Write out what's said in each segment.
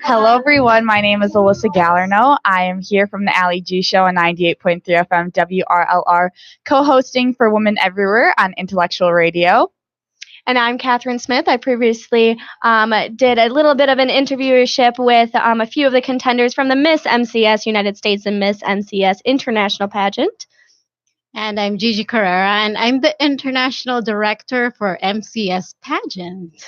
Hello, everyone. My name is Alyssa Gallerno. I am here from the Ali G Show on 98.3 FM WRLR, co-hosting for Women Everywhere on Intellectual Radio. And I'm Catherine Smith. I previously did a little bit of an interviewership with a few of the contenders from the Miss MCS United States and Miss MCS International pageant. And I'm Gigi Carrera, and I'm the International Director for MCS Pageant.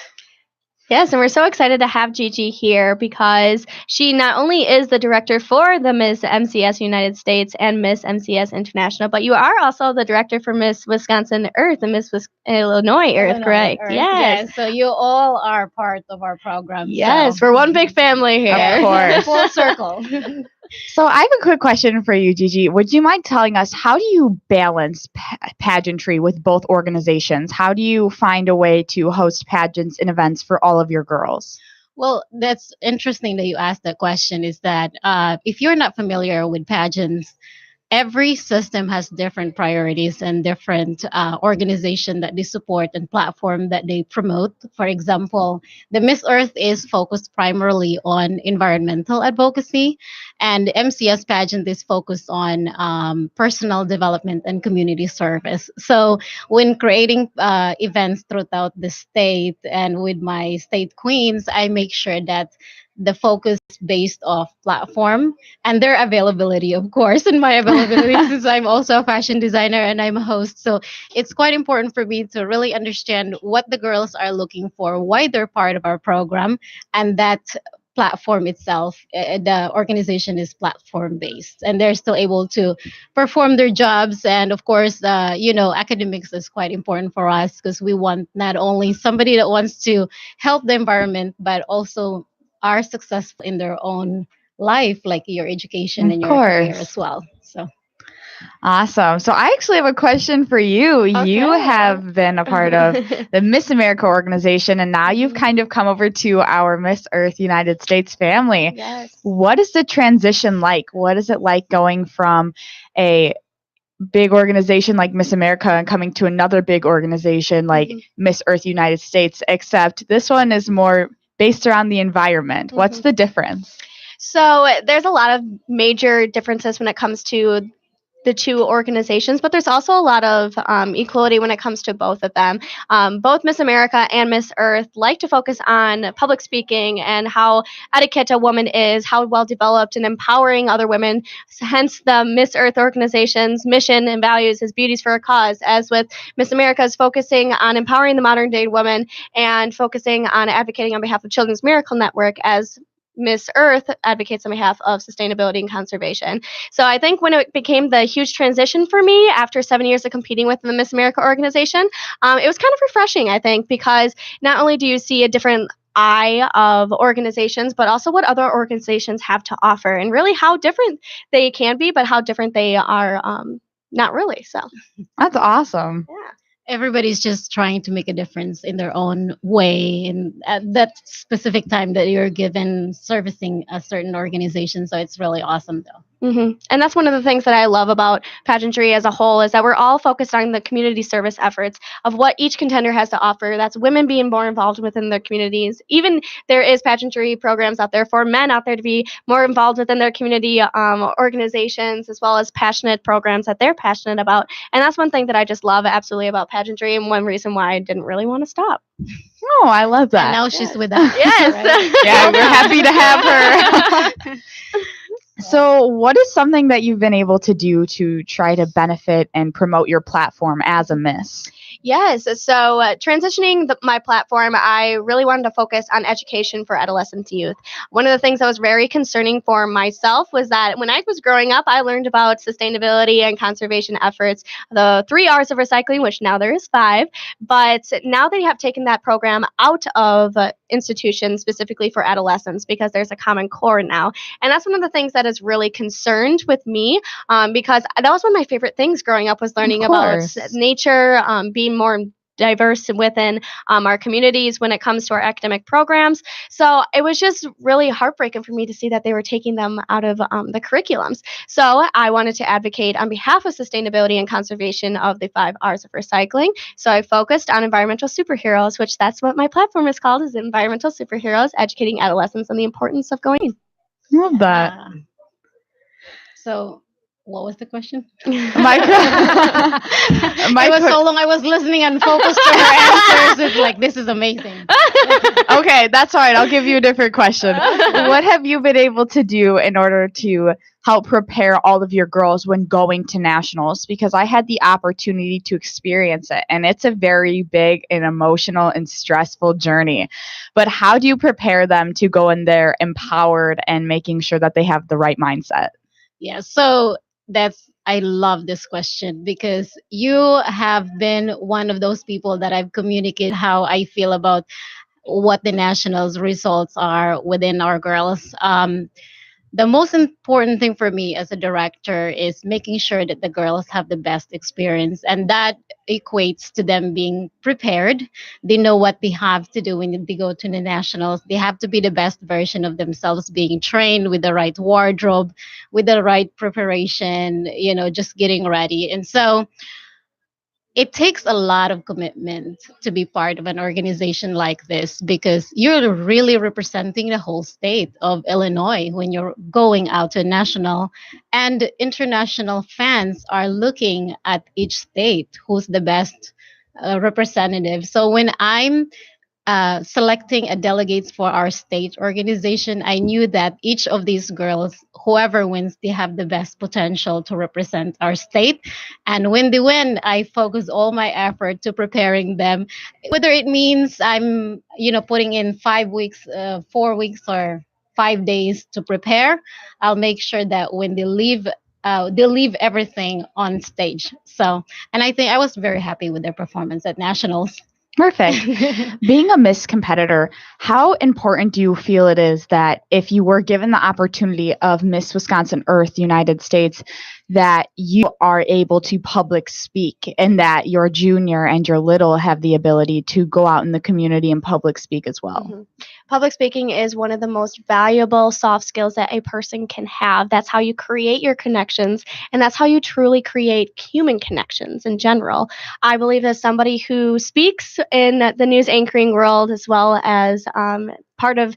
Yes, and we're so excited to have Gigi here because she not only is the director for the Miss MCS United States and Miss MCS International, but you are also the director for Miss Wisconsin Earth and Miss Illinois Earth, correct? Earth. Yes. So you all are part of our program. Yes, we're one big family here. Of course. Full circle. So I have a quick question for you, Gigi. Would you mind telling us, how do you balance pageantry with both organizations? How do you find a way to host pageants and events for all of your girls? Well, that's interesting that you asked that question, is that if you're not familiar with pageants, every system has different priorities and different organization that they support and platform that they promote. For example, the Miss Earth is focused primarily on environmental advocacy, and MCS pageant is focused on personal development and community service. So when creating events throughout the state and with my state queens, I make sure that the focus based off platform and their availability, of course, and my availability since I'm also a fashion designer and I'm a host. So it's quite important for me to really understand what the girls are looking for, why they're part of our program, and that platform itself, the organization is platform based, and they're still able to perform their jobs. And of course, academics is quite important for us because we want not only somebody that wants to help the environment, but also are successful in their own life, like your education and your career as well. So awesome. So I actually have a question for you. Okay. You have been a part of the Miss America organization, and now you've kind of come over to our Miss Earth United States family. Yes. What is the transition like? What is it like going from a big organization like Miss America and coming to another big organization like Miss Earth United States, except this one is more based around the environment? What's the difference? So there's a lot of major differences when it comes to the two organizations, but there's also a lot of equality when it comes to both of them. Both Miss America and Miss Earth like to focus on public speaking and how etiquette a woman is, how well developed and empowering other women. Hence the Miss Earth organization's mission and values is beauties for a cause, as with Miss America is focusing on empowering the modern day woman and focusing on advocating on behalf of Children's Miracle Network, as Miss Earth advocates on behalf of sustainability and conservation. So I think when it became the huge transition for me after 7 years of competing with the Miss America organization, it was kind of refreshing, I think, because not only do you see a different eye of organizations, but also what other organizations have to offer and really how different they can be, but how different they are not really. So that's awesome. Yeah. Everybody's just trying to make a difference in their own way and at that specific time that you're given servicing a certain organization. So it's really awesome, though. And that's one of the things that I love about pageantry as a whole, is that we're all focused on the community service efforts of what each contender has to offer. That's women being more involved within their communities. Even there is pageantry programs out there for men out there to be more involved within their community organizations, as well as passionate programs that they're passionate about. And that's one thing that I just love absolutely about pageantry, and one reason why I didn't really want to stop. Oh, I love that. And now she's with us. Yes. Right? Yeah, we're happy to have her. So what is something that you've been able to do to try to benefit and promote your platform as a Miss? Yes. So, transitioning my platform, I really wanted to focus on education for adolescents and youth. One of the things that was very concerning for myself was that when I was growing up, I learned about sustainability and conservation efforts, the 3 R's of recycling, which now there is five. But now they have taken that program out of institutions specifically for adolescents because there's a common core now. And that's one of the things that has really concerned with me, because that was one of my favorite things growing up was learning about course. nature, being more diverse within our communities when it comes to our academic programs. So it was just really heartbreaking for me to see that they were taking them out of the curriculums. So I wanted to advocate on behalf of sustainability and conservation of the 5 R's of recycling. So I focused on environmental superheroes, which that's what my platform is called, is environmental superheroes, educating adolescents on the importance of going. Love that. So, what was the question? My It was so long. I was listening and focused to her answers. It's like, this is amazing. Okay, that's all right. I'll give you a different question. What have you been able to do in order to help prepare all of your girls when going to nationals? Because I had the opportunity to experience it, and it's a very big and emotional and stressful journey. But how do you prepare them to go in there empowered and making sure that they have the right mindset? Yeah, so I love this question because you have been one of those people that I've communicated how I feel about what the nationals results are within our girls. The most important thing for me as a director is making sure that the girls have the best experience, and that equates to them being prepared. They know what they have to do when they go to the nationals. They have to be the best version of themselves, being trained with the right wardrobe, with the right preparation, just getting ready. And so it takes a lot of commitment to be part of an organization like this because you're really representing the whole state of Illinois when you're going out to national, and international fans are looking at each state who's the best representative. So when I'm selecting a delegates for our state organization, I knew that each of these girls, whoever wins, they have the best potential to represent our state. And when they win, I focus all my effort to preparing them, whether it means I'm, putting in 5 weeks, 4 weeks, or 5 days to prepare. I'll make sure that when they leave everything on stage. So, and I think I was very happy with their performance at nationals. Perfect. Being a Miss competitor, how important do you feel it is that if you were given the opportunity of Miss Wisconsin Earth United States, that you are able to public speak and that your junior and your little have the ability to go out in the community and public speak as well? Mm-hmm. Public speaking is one of the most valuable soft skills that a person can have. That's how you create your connections, and that's how you truly create human connections in general. I believe as somebody who speaks in the news anchoring world as well as part of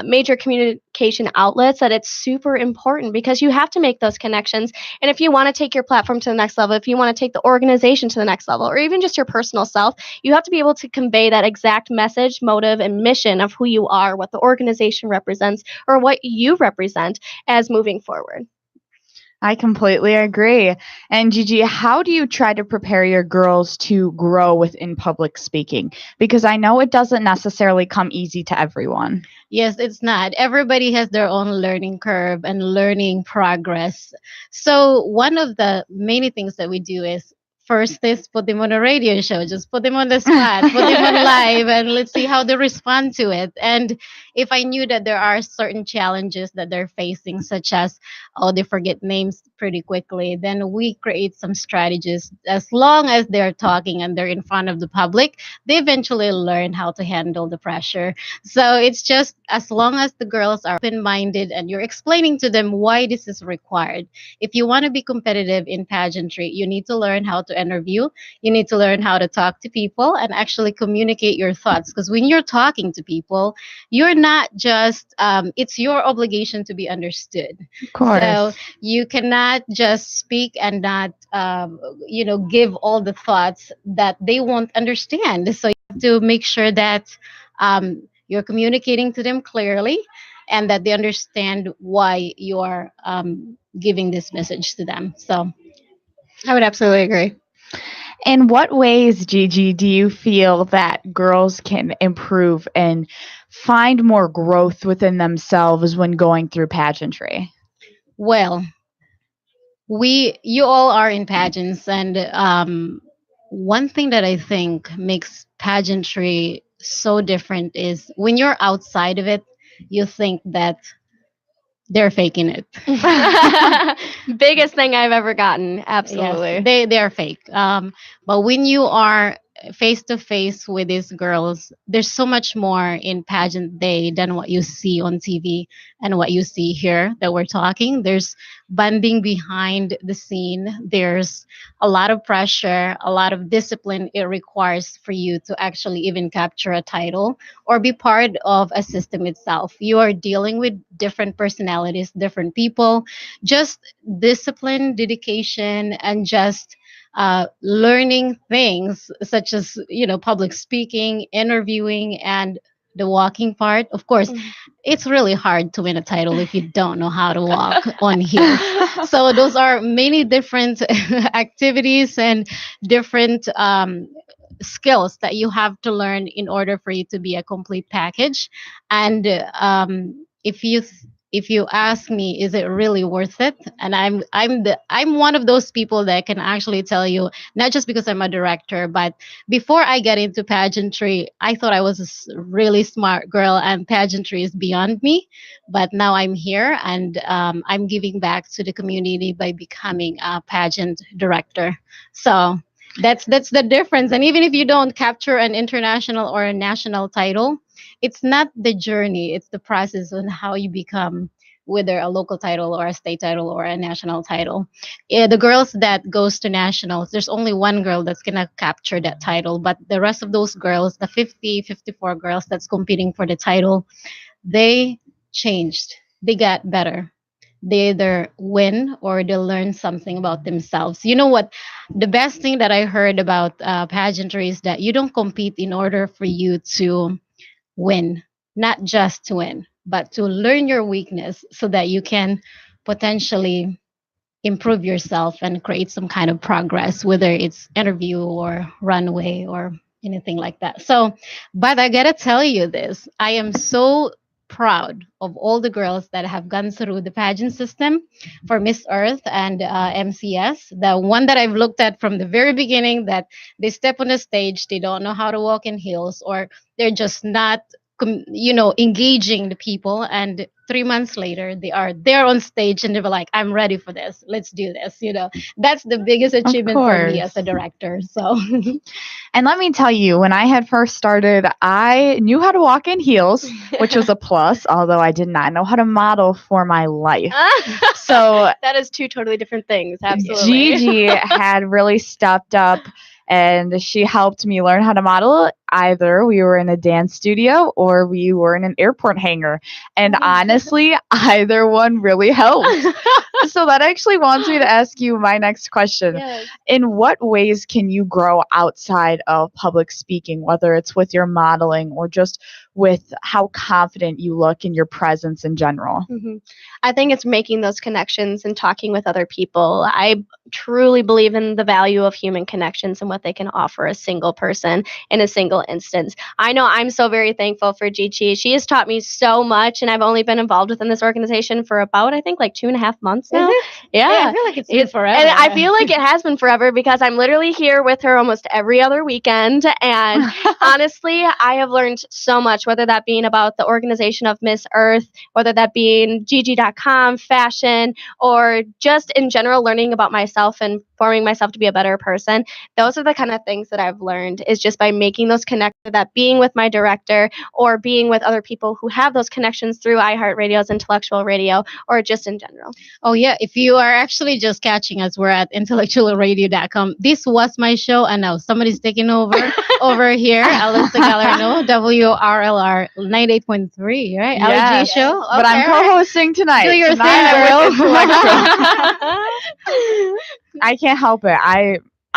major communication outlets, that it's super important because you have to make those connections. And if you want to take your platform to the next level, if you want to take the organization to the next level, or even just your personal self, you have to be able to convey that exact message, motive, and mission of who you are, what the organization represents, or what you represent as moving forward. I completely agree. And Gigi, how do you try to prepare your girls to grow within public speaking? Because I know it doesn't necessarily come easy to everyone. Yes, it's not. Everybody has their own learning curve and learning progress. So one of the many things that we do is first is put them on a radio show, just put them on the spot, put them on live, and let's see how they respond to it. And if I knew that there are certain challenges that they're facing, such as, oh, they forget names pretty quickly, then we create some strategies. As long as they're talking and they're in front of the public, they eventually learn how to handle the pressure. So it's just as long as the girls are open minded and you're explaining to them why this is required. If you want to be competitive in pageantry, you need to learn how to interview, you need to learn how to talk to people and actually communicate your thoughts. Because when you're talking to people, you're not just, it's your obligation to be understood. Of course. So you cannot just speak and not, give all the thoughts that they won't understand. So you have to make sure that you're communicating to them clearly and that they understand why you're giving this message to them. So I would absolutely agree. In what ways, Gigi, do you feel that girls can improve and find more growth within themselves when going through pageantry? Well, you all are in pageants, and one thing that I think makes pageantry so different is when you're outside of it, you think that they're faking it. Biggest thing I've ever gotten. Yes, Absolutely. they are fake. But when you are face to face with these girls, there's so much more in pageant day than what you see on TV and what you see here that we're talking. There's bonding behind the scene. There's a lot of pressure, a lot of discipline it requires for you to actually even capture a title or be part of a system itself. You are dealing with different personalities, different people, just discipline, dedication, and just learning things such as public speaking, interviewing, and the walking part. Of course, it's really hard to win a title if you don't know how to walk on heels. So those are many different activities and different skills that you have to learn in order for you to be a complete package. And if you ask me, is it really worth it? And I'm one of those people that can actually tell you, not just because I'm a director, but before I get into pageantry, I thought I was a really smart girl and pageantry is beyond me. But now I'm here, and I'm giving back to the community by becoming a pageant director. So that's the difference. And even if you don't capture an international or a national title, it's not the journey, it's the process on how you become whether a local title or a state title or a national title. Yeah, the girls that goes to nationals, there's only one girl that's gonna capture that title, but the rest of those girls, the 54 girls that's competing for the title, they changed, they got better. They either win or they learn something about themselves. You know what? The best thing that I heard about pageantry is that you don't compete in order for you to win, not just to win, but to learn your weakness so that you can potentially improve yourself and create some kind of progress, whether it's interview or runway or anything like that. So, but I gotta tell you this, I am so proud of all the girls that have gone through the pageant system for Miss Earth and MCS. The one that I've looked at from the very beginning, that they step on the stage, they don't know how to walk in heels, or they're just not engaging the people, and 3 months later they are there on stage and they were like, I'm ready for this, let's do this. That's the biggest achievement for me as a director. So And let me tell you, when I had first started, I knew how to walk in heels, which was a plus, although I did not know how to model for my life. So that is two totally different things. Absolutely. Gigi had really stepped up and she helped me learn how to model. Either we were in a dance studio or we were in an airport hangar. And honestly, either one really helped. So that actually wants me to ask you my next question. Yes. In what ways can you grow outside of public speaking, whether it's with your modeling or just with how confident you look in your presence in general? I think it's making those connections and talking with other people. I truly believe in the value of human connections and what they can offer a single person in a single instance. I know I'm so very thankful for Gigi. She has taught me so much, and I've only been involved within this organization for about, I think, like 2.5 months now. Yeah. I feel like it's been forever. And I feel like it has been forever because I'm literally here with her almost every other weekend. And honestly, I have learned so much, whether that being about the organization of Miss Earth, whether that being Gigi.com, fashion, or just in general learning about myself and forming myself to be a better person. Those are the kind of things that I've learned, is just by making those connections, that being with my director or being with other people who have those connections through iHeartRadio's Intellectual Radio, or just in general. Oh, yeah. If you are actually just catching us, we're at IntellectualRadio.com. This was my show, and now somebody's taking over here. Alyssa Gallardo, WRLR 98.3, right? Yes, LG show. but I'm co-hosting tonight. Do your Tonight thing, I'm with girl. Intellectual. I can't help it.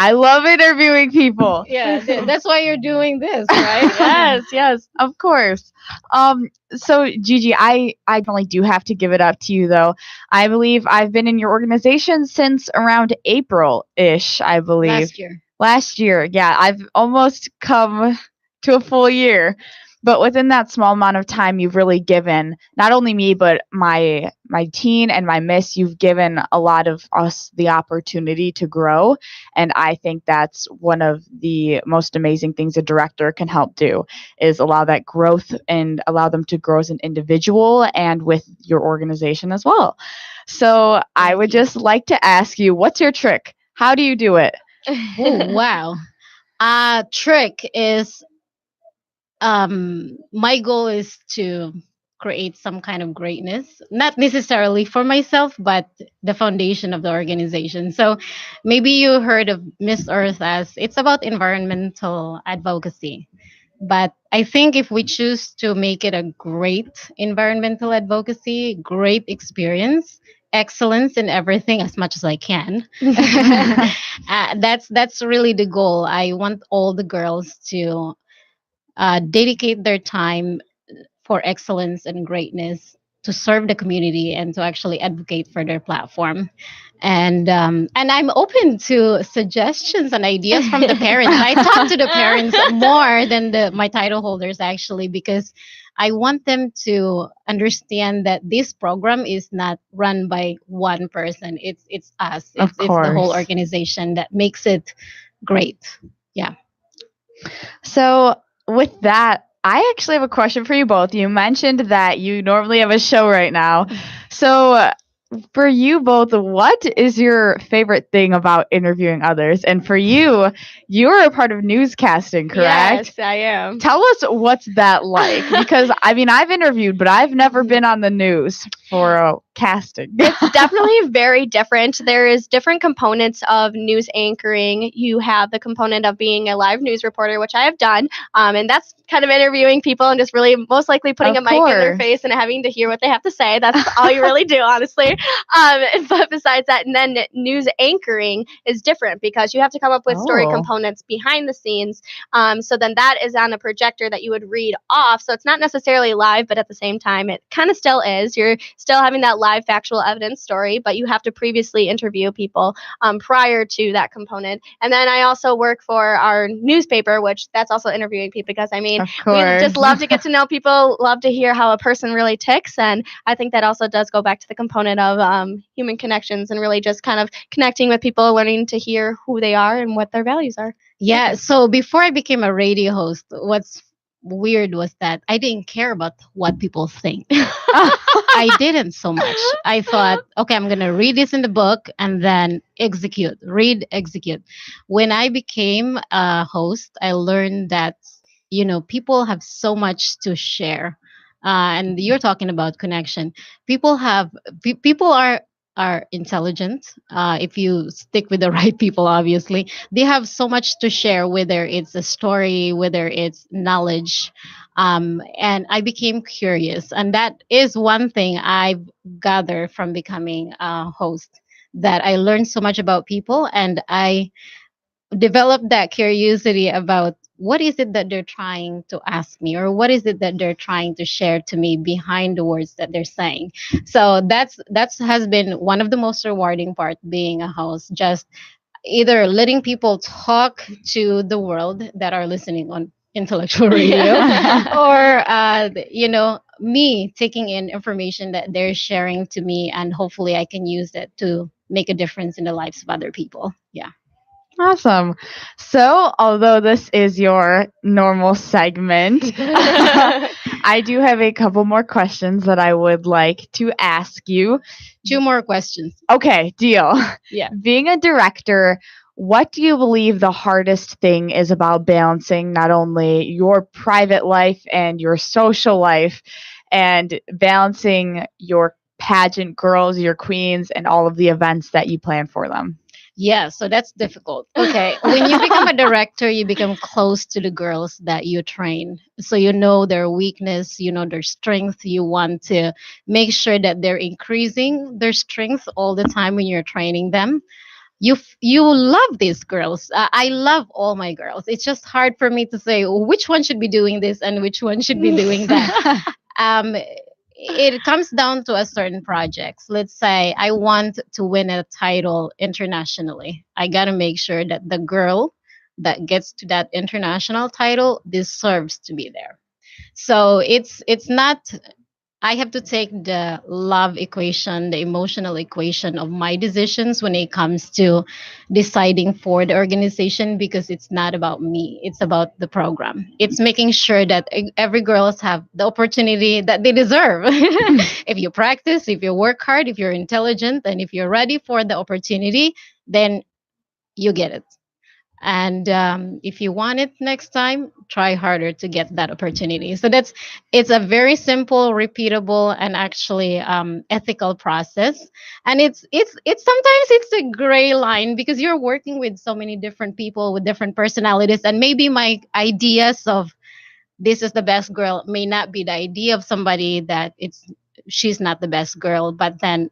I love interviewing people. Yeah, that's why you're doing this, right? Yes, of course. So Gigi, I definitely do have to give it up to you though. I believe I've been in your organization since around April-ish, I believe. Last year, yeah, I've almost come to a full year. But within that small amount of time, you've really given not only me, but my teen and my miss. You've given a lot of us the opportunity to grow, and I think that's one of the most amazing things a director can help do is allow that growth and allow them to grow as an individual and with your organization as well. So I Thank would you. just like to ask you, what's your trick? How do you do it? Oh, wow. Trick is my goal is to create some kind of greatness, not necessarily for myself, but the foundation of the organization. So maybe you heard of Miss Earth as it's about environmental advocacy. But I think if we choose to make it a great environmental advocacy, great experience, excellence in everything as much as I can, that's really the goal. I want all the girls to dedicate their time for excellence and greatness to serve the community and to actually advocate for their platform. And I'm open to suggestions and ideas from the parents. I talk to the parents more than my title holders actually, because I want them to understand that this program is not run by one person. It's us. Of It's the whole course. organization that makes it great. Yeah. So, with that, I actually have a question for you both. You mentioned that you normally have a show right now. So, for you both, what is your favorite thing about interviewing others? And for you, you're a part of newscasting, correct? Yes, I am. Tell us what's that like because I mean, I've interviewed, but I've never been on the news for casting. It's definitely very different. There is different components of news anchoring. You have the component of being a live news reporter, which I have done, and that's kind of interviewing people and just really most likely putting Of a mic in their course. face and having to hear what they have to say. That's all you really do, honestly. But besides that, and then news anchoring is different because you have to come up with story Oh. components behind the scenes. So then that is on a projector that you would read off. So it's not necessarily live, but at the same time, it kind of still is. You're still having that live factual evidence story, but you have to previously interview people prior to that component. And then I also work for our newspaper, which that's also interviewing people because I mean, Of we course. just love to get to know people, love to hear how a person really ticks. And I think that also does go back to the component of human connections and really just kind of connecting with people, learning to hear who they are and what their values are. Yeah. So before I became a radio host, what's weird was that I didn't care about what people think. I didn't so much. I thought, okay, I'm going to read this in the book and then execute, read, execute. When I became a host, I learned that, people have so much to share. And you're talking about connection. People have, people are intelligent. If you stick with the right people, obviously, they have so much to share, whether it's a story, whether it's knowledge. And I became curious. And that is one thing I've gathered from becoming a host, that I learned so much about people and I developed that curiosity about what is it that they're trying to ask me, or what is it that they're trying to share to me behind the words that they're saying. So that's has been one of the most rewarding part being a host, just either letting people talk to the world that are listening on intellectual radio, or me taking in information that they're sharing to me, and hopefully I can use it to make a difference in the lives of other people. Yeah. Awesome. So, although this is your normal segment, I do have a couple more questions that I would like to ask you. 2 more questions. Okay, deal. Yeah. Being a director, what do you believe the hardest thing is about balancing not only your private life and your social life and balancing your pageant girls, your queens, and all of the events that you plan for them? Yeah, so that's difficult. Okay, when you become a director, you become close to the girls that you train. So you know their weakness, you know their strength. You want to make sure that they're increasing their strength all the time when you're training them. You love these girls. I love all my girls. It's just hard for me to say which one should be doing this and which one should be doing that. um, it comes down to a certain projects. Let's say I want to win a title internationally. I got to make sure that the girl that gets to that international title deserves to be there. So it's not, I have to take the love equation, the emotional equation of my decisions when it comes to deciding for the organization, because it's not about me. It's about the program. It's making sure that every girls have the opportunity that they deserve. If you practice, if you work hard, if you're intelligent, and if you're ready for the opportunity, then you get it. And if you want it next time, try harder to get that opportunity. So it's a very simple, repeatable, and actually ethical process. And it's sometimes it's a gray line, because you're working with so many different people with different personalities, and maybe my ideas of this is the best girl may not be the idea of somebody that it's she's not the best girl. But then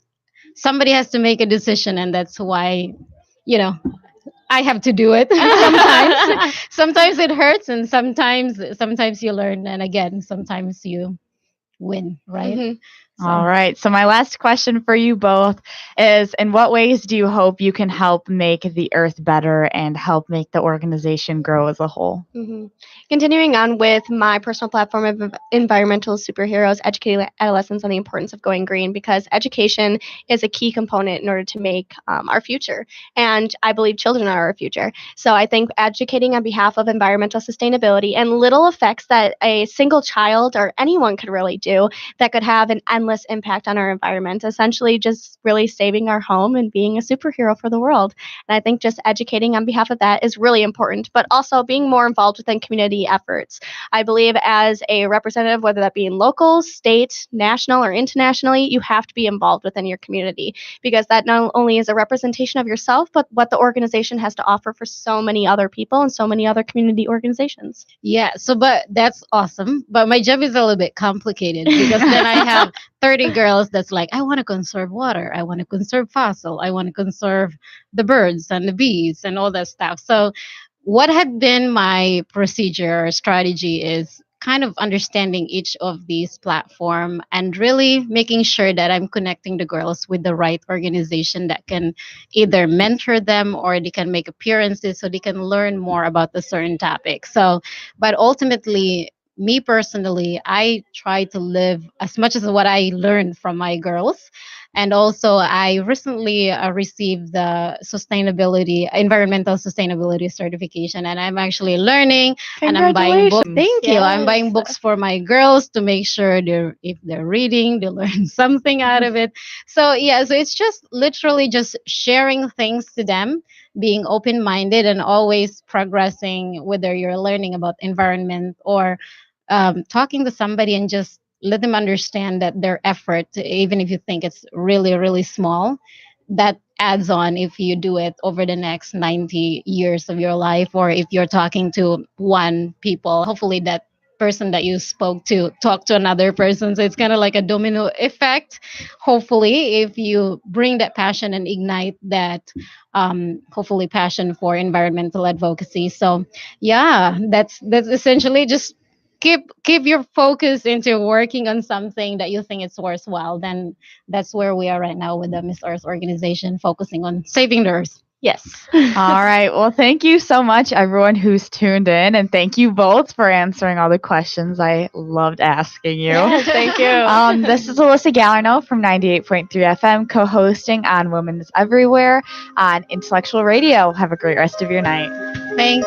somebody has to make a decision, and that's why, you know, I have to do it. And sometimes it hurts, and sometimes you learn, and again sometimes you win, right? Hmm. All right. So my last question for you both is, in what ways do you hope you can help make the earth better and help make the organization grow as a whole? Hmm. Continuing on with my personal platform of environmental superheroes, educating adolescents on the importance of going green, because education is a key component in order to make our future. And I believe children are our future. So I think educating on behalf of environmental sustainability and little effects that a single child or anyone could really do that could have an endless impact on our environment, essentially just really saving our home and being a superhero for the world. And I think just educating on behalf of that is really important, but also being more involved within community efforts. I believe as a representative, whether that be in local, state, national, or internationally, you have to be involved within your community, because that not only is a representation of yourself, but what the organization has to offer for so many other people and so many other community organizations. Yeah, so but that's awesome. But my job is a little bit complicated, because then I have 30 girls that's like, I want to conserve water, I want to conserve fossil, I want to conserve the birds and the bees and all that stuff. So what had been my procedure or strategy is kind of understanding each of these platform and really making sure that I'm connecting the girls with the right organization that can either mentor them or they can make appearances so they can learn more about the certain topic. So, but ultimately, me personally, I try to live as much as what I learned from my girls. And also, I recently received the environmental sustainability certification, and I'm actually learning, and I'm buying books. Congratulations. Thank you. I'm buying Yes. books for my girls to make sure if they're reading, they learn something out of it. So yeah, so it's just literally just sharing things to them, being open-minded, and always progressing, whether you're learning about environment or talking to somebody, and just let them understand that their effort, even if you think it's really, really small, that adds on if you do it over the next 90 years of your life, or if you're talking to one people, hopefully that person that you spoke to talk to another person. So it's kind of like a domino effect. Hopefully, if you bring that passion and ignite that, hopefully passion for environmental advocacy. So yeah, that's essentially just keep your focus into working on something that you think it's worthwhile. Then that's where we are right now with the Miss Earth organization, focusing on saving the earth. Yes. All right. Well, thank you so much, everyone who's tuned in. And thank you both for answering all the questions I loved asking you. Yes, thank you. This is Alyssa Gallarno from 98.3 FM, co hosting on Women's Everywhere on Intellectual Radio. Have a great rest of your night. Thank